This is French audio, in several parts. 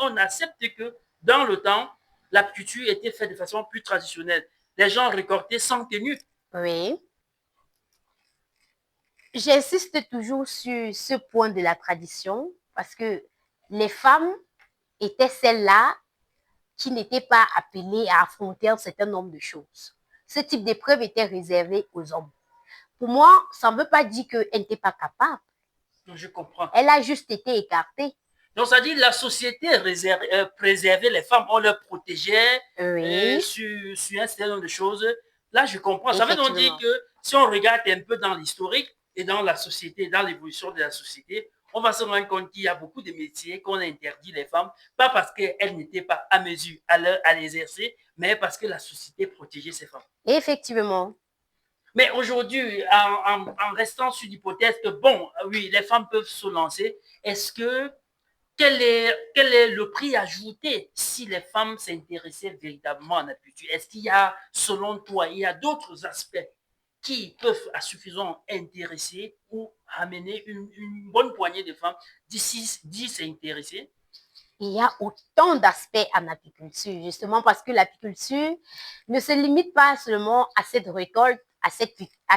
on accepte que dans le temps, l'apiculture était faite de façon plus traditionnelle. Les gens récoltaient sans tenue. Oui. J'insiste toujours sur ce point de la tradition parce que les femmes étaient celles-là qui n'étaient pas appelées à affronter un certain nombre de choses. Ce type d'épreuve était réservé aux hommes. Pour moi, ça ne veut pas dire qu'elle n'était pas capable. Je comprends. Elle a juste été écartée. Donc, ça dit la société préservait les femmes, on les protégeait Oui, sur un certain nombre de choses. Là, je comprends. Ça veut donc dire effectivement. que si on regarde un peu dans l'historique et dans la société, dans l'évolution de la société, on va se rendre compte qu'il y a beaucoup de métiers qu'on a interdit les femmes, pas parce qu'elles n'étaient pas à mesure à l'exercer, mais parce que la société protégeait ces femmes. Effectivement. Mais aujourd'hui, en restant sur l'hypothèse que, bon, oui, les femmes peuvent se lancer, est-ce que quel est le prix ajouté si les femmes s'intéressaient véritablement à l'agriculture? Est-ce qu'il y a, selon toi, il y a d'autres aspects qui peuvent à suffisant intéresser ou amener une bonne poignée de femmes d'ici s'intéresser? Il y a autant d'aspects à l'apiculture, justement parce que l'apiculture ne se limite pas seulement à cette récolte, à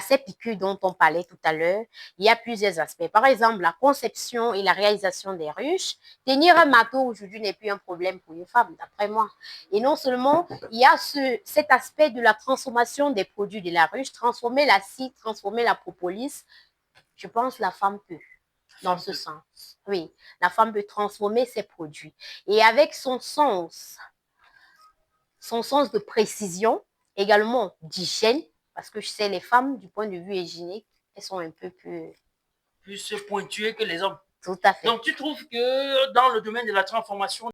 ces piqûres dont on parlait tout à l'heure. Il y a plusieurs aspects. Par exemple, la conception et la réalisation des ruches. Tenir un marteau aujourd'hui n'est plus un problème pour une femme, d'après moi. Et non seulement, il y a cet aspect de la transformation des produits de la ruche, transformer l'acide, transformer la propolis. Je pense que la femme peut dans ce sens. Oui, la femme peut transformer ses produits. Et avec son sens de précision, également d'hygiène, parce que je sais, les femmes, du point de vue hygiénique, elles sont un peu Plus pointueux que les hommes. Tout à fait. Donc, tu trouves que dans le domaine de la transformation